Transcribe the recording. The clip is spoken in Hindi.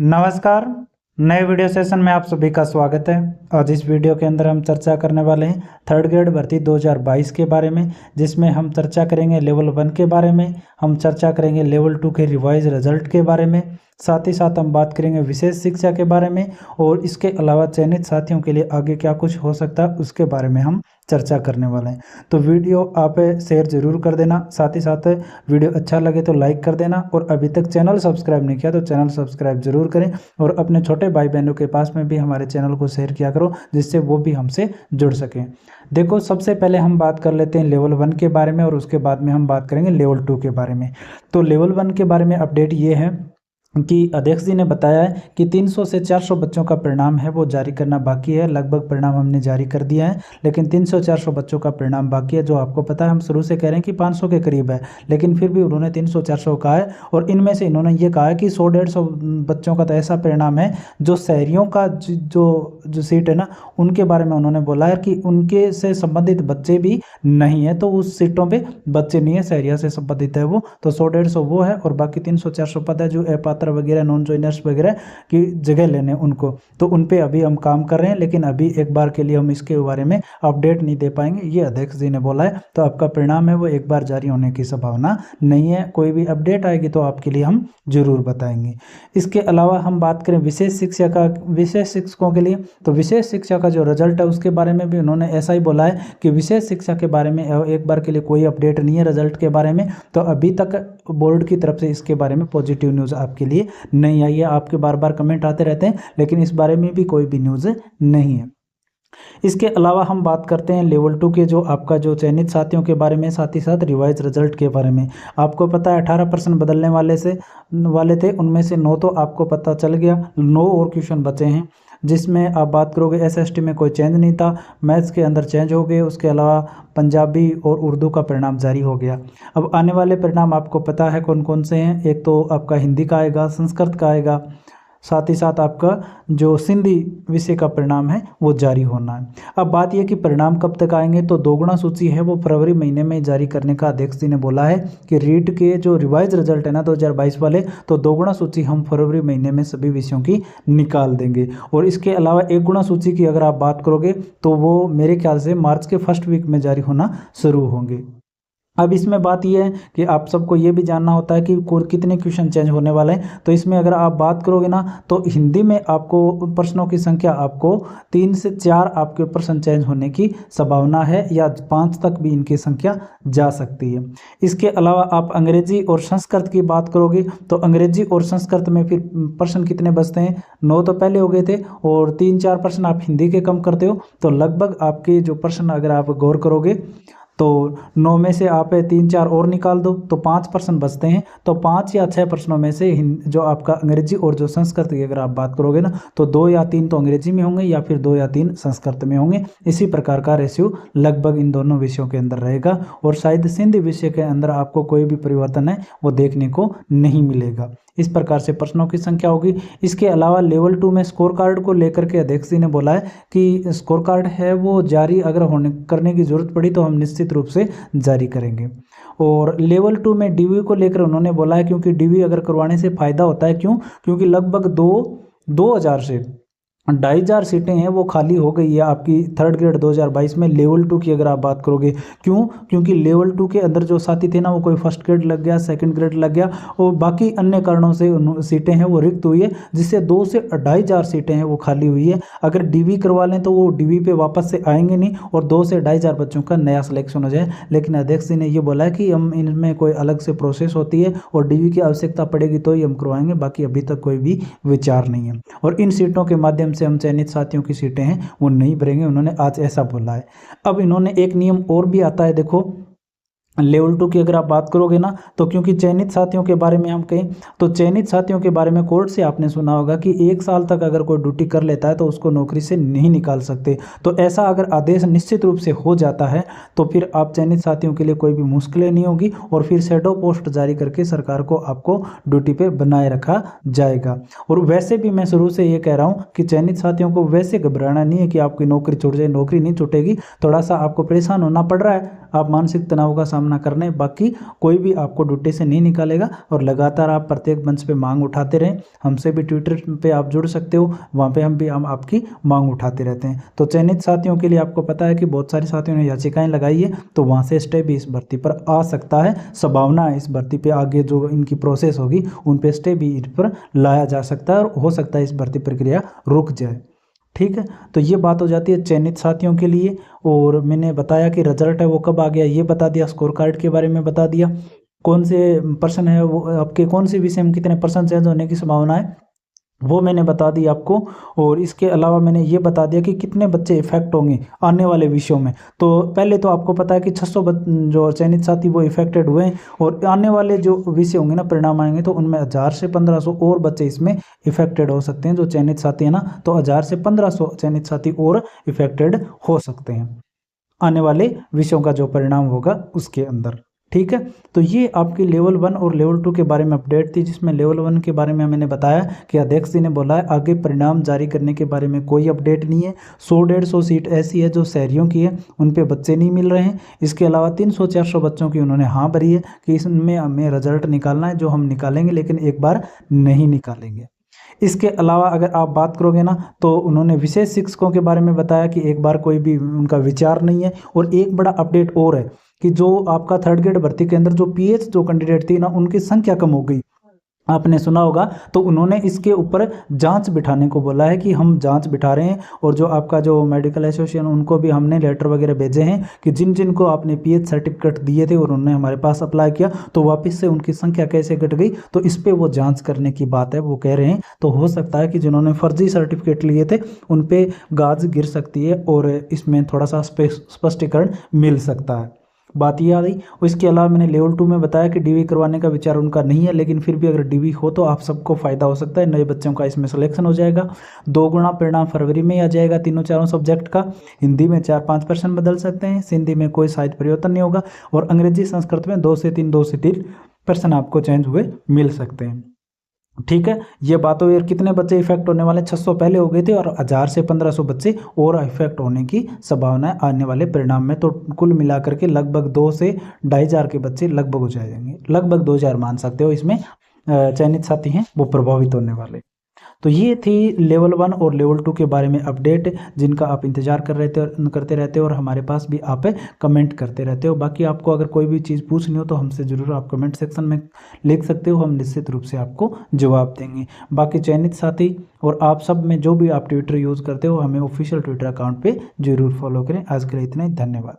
नमस्कार। नए वीडियो सेशन में आप सभी का स्वागत है। आज इस वीडियो के अंदर हम चर्चा करने वाले हैं थर्ड ग्रेड भर्ती 2022 के बारे में, जिसमें हम चर्चा करेंगे लेवल 1 के बारे में, हम चर्चा करेंगे लेवल 2 के रिवाइज रिजल्ट के बारे में, साथ ही साथ हम बात करेंगे विशेष शिक्षा के बारे में, और इसके अलावा चयनित साथियों के लिए आगे क्या कुछ हो सकता है उसके बारे में हम चर्चा करने वाले हैं। तो वीडियो आप शेयर जरूर कर देना, साथ ही साथ वीडियो अच्छा लगे तो लाइक कर देना, और अभी तक चैनल सब्सक्राइब नहीं किया तो चैनल सब्सक्राइब जरूर करें, और अपने छोटे भाई बहनों के पास में भी हमारे चैनल को शेयर किया करो, जिससे वो भी हमसे जुड़ सकें। देखो, सबसे पहले हम बात कर लेते हैं लेवल 1 के बारे में, और उसके बाद में हम बात करेंगे लेवल 2 के बारे में। तो लेवल 1 के बारे में अपडेट ये है कि अध्यक्ष जी ने बताया है कि 300 से 400 बच्चों का परिणाम है वो जारी करना बाकी है। लगभग परिणाम हमने जारी कर दिया है, लेकिन 300-400 बच्चों का परिणाम बाकी है। जो आपको पता है, हम शुरू से कह रहे हैं कि 500 के करीब है, लेकिन फिर भी उन्होंने 300-400 कहा है। और इनमें से इन्होंने ये कहा है कि 100-150 बच्चों का तो ऐसा परिणाम है जो शहरियों का जो सीट है ना, उनके बारे में उन्होंने बोला है कि उनके से संबंधित बच्चे भी नहीं है, तो उस सीटों पर बच्चे नहीं है, शहरिया से संबंधित है वो। तो 100-150 वो है, और बाकी 300-400 पद है जो वगैरह नॉन जॉइनर्स वगैरह की जगह लेने उनको, तो उन पे अभी हम काम कर रहे हैं, लेकिन अभी एक बार के लिए हम इसके बारे में अपडेट नहीं दे पाएंगे, ये अध्यक्ष जी ने बोला है। तो आपका परिणाम है वो एक बार जारी होने की संभावना नहीं है। कोई भी अपडेट आएगी तो आपके लिए हम जरूर बताएंगे। इसके अलावा हम बात करें विशेष शिक्षा का, विशेष शिक्षकों के लिए, तो विशेष शिक्षा का जो रिजल्ट है उसके बारे में भी उन्होंने ऐसा ही बोला है कि विशेष शिक्षा के बारे में एक बार के लिए कोई अपडेट नहीं है रिजल्ट के बारे में। तो अभी तक बोर्ड की तरफ से इसके बारे में पॉजिटिव न्यूज़ आपके लिए नहीं आई है। आपके बार बार कमेंट आते रहते हैं, लेकिन इस बारे में भी कोई भी न्यूज़ नहीं है। इसके अलावा हम बात करते हैं लेवल 2 के जो आपका जो चयनित साथियों के बारे में, साथ ही साथ रिवाइज रिजल्ट के बारे में। आपको पता है 18% बदलने वाले थे, उनमें से 9 तो आपको पता चल गया, 9 और क्वेश्चन बचे हैं, जिसमें आप बात करोगे एसएसटी में कोई चेंज नहीं था, मैथ्स के अंदर चेंज हो गए, उसके अलावा पंजाबी और उर्दू का परिणाम जारी हो गया। अब आने वाले परिणाम आपको पता है कौन कौन से हैं। एक तो आपका हिंदी का आएगा, संस्कृत का आएगा, साथ ही साथ आपका जो सिंधी विषय का परिणाम है वो जारी होना है। अब बात यह कि परिणाम कब तक आएंगे, तो दोगुना सूची है वो फरवरी महीने में जारी करने का अध्यक्ष जी ने बोला है कि रीट के जो रिवाइज रिजल्ट है ना 2022 वाले, तो दोगुना सूची हम फरवरी महीने में सभी विषयों की निकाल देंगे। और इसके अलावा एक गुना सूची की अगर आप बात करोगे तो वो मेरे ख्याल से मार्च के फर्स्ट वीक में जारी होना शुरू होंगे। अब इसमें बात यह है कि आप सबको ये भी जानना होता है कि कितने क्वेश्चन चेंज होने वाले हैं। तो इसमें अगर आप बात करोगे ना, तो हिंदी में आपको प्रश्नों की संख्या आपको 3 से 4 आपके प्रश्न चेंज होने की संभावना है, या 5 तक भी इनकी संख्या जा सकती है। इसके अलावा आप अंग्रेजी और संस्कृत की बात करोगे तो अंग्रेजी और संस्कृत में फिर प्रश्न कितने बचते हैं, 9 तो पहले हो गए थे, और 3-4 प्रश्न आप हिंदी के कम करते हो, तो लगभग आपके जो प्रश्न अगर आप गौर करोगे तो 9 में से आप 3-4 और निकाल दो तो 5 प्रश्न बचते हैं। तो 5 या 6 प्रश्नों में से जो आपका अंग्रेजी और जो संस्कृत की अगर आप बात करोगे ना, तो 2 या 3 तो अंग्रेजी में होंगे, या फिर 2 या 3 संस्कृत में होंगे। इसी प्रकार का रेशियो लगभग इन दोनों विषयों के अंदर रहेगा, और शायद सिंधी विषय के अंदर आपको कोई भी परिवर्तन है वो देखने को नहीं मिलेगा। इस प्रकार से प्रश्नों की संख्या होगी। इसके अलावा लेवल 2 में स्कोर कार्ड को लेकर के अध्यक्ष जी ने बोला है कि स्कोर कार्ड है वो जारी अगर करने की जरूरत पड़ी तो हम निश्चित रूप से जारी करेंगे। और लेवल 2 में डीवी को लेकर उन्होंने बोला है, क्योंकि डीवी अगर करवाने से फ़ायदा होता है। क्यों? क्योंकि लगभग 2000 से 2500 सीटें हैं वो खाली हो गई है आपकी थर्ड ग्रेड 2022 में लेवल 2 की अगर आप बात करोगे। क्यों? क्योंकि लेवल 2 के अंदर जो साथी थे ना, वो कोई फर्स्ट ग्रेड लग गया, सेकंड ग्रेड लग गया, और बाकी अन्य कारणों से सीटें हैं वो रिक्त हुई है, जिससे 2 से 2500 सीटें हैं वो खाली हुई है। अगर डीवी करवा लें तो वो डीवी पे वापस से आएंगे नहीं, और 2 से 2500 बच्चों का नया सिलेक्शन हो जाए। लेकिन अध्यक्ष जी ने ये बोला है कि हम इनमें कोई अलग से प्रोसेस होती है और डीवी की आवश्यकता पड़ेगी तो ही हम करवाएंगे, बाकी अभी तक कोई भी विचार नहीं है। और इन सीटों के माध्यम से हम चयनित साथियों की सीटें हैं वो नहीं भरेंगे, उन्होंने आज ऐसा बोला है। अब इन्होंने एक नियम और भी आता है, देखो लेवल 2 की अगर आप बात करोगे ना, तो क्योंकि चयनित साथियों के बारे में हम कहें तो चयनित साथियों के बारे में कोर्ट से आपने सुना होगा कि 1 साल तक अगर कोई ड्यूटी कर लेता है तो उसको नौकरी से नहीं निकाल सकते। तो ऐसा अगर आदेश निश्चित रूप से हो जाता है तो फिर आप चयनित साथियों के लिए कोई भी मुश्किलें नहीं होगी, और फिर शैडो पोस्ट जारी करके सरकार को आपको ड्यूटी पे बनाए रखा जाएगा। और वैसे भी मैं शुरू से ये कह रहा हूँ कि चयनित साथियों को वैसे घबराना नहीं है कि आपकी नौकरी छूट जाए, नौकरी नहीं छूटेगी। थोड़ा सा आपको परेशान होना पड़ रहा है, आप मानसिक तनाव का सामना करना है, बाकी कोई भी आपको ड्यूटी से नहीं निकालेगा। और लगातार आप प्रत्येक मंच पे मांग उठाते रहें। हमसे भी ट्विटर पे आप जुड़ सकते हो, वहाँ पे हम आपकी मांग उठाते रहते हैं। तो चयनित साथियों के लिए आपको पता है कि बहुत सारे साथियों ने याचिकाएं लगाई है, तो वहाँ से स्टे भी इस भर्ती पर आ सकता है। संभावना है इस भर्ती पे आगे जो इनकी प्रोसेस होगी उन पे स्टे भी इन पर लाया जा सकता है, और हो सकता है इस भर्ती प्रक्रिया रुक जाए। ठीक है, तो ये बात हो जाती है चयनित साथियों के लिए। और मैंने बताया कि रिजल्ट है वो कब आ गया ये बता दिया, स्कोर कार्ड के बारे में बता दिया, कौन से पर्सन है वो आपके कौन से विषय में कितने परसेंट चेंज होने की संभावना है वो मैंने बता दी आपको। और इसके अलावा मैंने ये बता दिया कि कितने बच्चे इफेक्ट होंगे आने वाले विषयों में। तो पहले तो आपको पता है कि 600 जो चयनित साथी वो इफेक्टेड हुए हैं, और आने वाले जो विषय होंगे ना, परिणाम आएंगे, तो उनमें 1000 से 1500 और बच्चे इसमें इफेक्टेड हो सकते हैं। जो चयनित साथी है ना, तो 1000 से 1500 चयनित साथी और इफेक्टेड हो सकते हैं आने वाले विषयों का जो परिणाम होगा उसके अंदर। ठीक है, तो ये आपकी लेवल 1 और लेवल 2 के बारे में अपडेट थी, जिसमें लेवल 1 के बारे में मैंने बताया कि अध्यक्ष जी ने बोला है आगे परिणाम जारी करने के बारे में कोई अपडेट नहीं है। 100-150 सीट ऐसी है जो शहरियों की है, उन पे बच्चे नहीं मिल रहे हैं। इसके अलावा 300-400 बच्चों की उन्होंने हाँ भरी है कि इसमें हमें रिजल्ट निकालना है, जो हम निकालेंगे, लेकिन एक बार नहीं निकालेंगे। इसके अलावा अगर आप बात करोगे ना, तो उन्होंने विशेष शिक्षकों के बारे में बताया कि एक बार कोई भी उनका विचार नहीं है। और एक बड़ा अपडेट और है कि जो आपका थर्ड ग्रेड भर्ती के अंदर जो पीएच जो कैंडिडेट थी ना, उनकी संख्या कम हो गई, आपने सुना होगा। तो उन्होंने इसके ऊपर जांच बिठाने को बोला है कि हम जांच बिठा रहे हैं। और जो आपका जो मेडिकल एसोसिएशन उनको भी हमने लेटर वगैरह भेजे हैं कि जिन जिन को आपने पीएच सर्टिफिकेट दिए थे और उन्होंने हमारे पास अप्लाई किया, तो वापस से उनकी संख्या कैसे घट गई, तो इस पर वो जांच करने की बात है, वो कह रहे हैं। तो हो सकता है कि जिन्होंने फर्जी सर्टिफिकेट लिए थे उन पर गाज गिर सकती है, और इसमें थोड़ा सा स्पष्टीकरण मिल सकता है। बात ये आ गई। इसके अलावा मैंने लेवल 2 में बताया कि डीवी करवाने का विचार उनका नहीं है, लेकिन फिर भी अगर डीवी हो तो आप सबको फ़ायदा हो सकता है, नए बच्चों का इसमें सिलेक्शन हो जाएगा। 2 गुना परिणाम फरवरी में आ जाएगा तीनों चारों सब्जेक्ट का। हिंदी में 4-5% बदल सकते हैं, सिंधी में कोई शायद परिवर्तन नहीं होगा, और अंग्रेजी संस्कृत में 2 से 3% आपको चेंज हुए मिल सकते हैं। ठीक है, ये बात हुई। और कितने बच्चे इफेक्ट होने वाले, 600 पहले हो गए थे, और 1000 से 1500 बच्चे और इफेक्ट होने की संभावना है आने वाले परिणाम में। तो कुल मिलाकर के लगभग 2 से 2500 के बच्चे लगभग हो जाएंगे, लगभग 2000 मान सकते हो इसमें चयनित साथी हैं वो प्रभावित होने वाले। तो ये थी लेवल 1 और लेवल 2 के बारे में अपडेट, जिनका आप इंतजार करते रहते हो, और हमारे पास भी आप कमेंट करते रहते हो। बाकी आपको अगर कोई भी चीज़ पूछनी हो तो हमसे ज़रूर आप कमेंट सेक्शन में लिख सकते हो, हम निश्चित रूप से आपको जवाब देंगे। बाकी चयनित साथी और आप सब में जो भी आप ट्विटर यूज़ करते हो, हमें ऑफिशियल ट्विटर अकाउंट पर जरूर फॉलो करें। आज के लिए इतना ही, धन्यवाद।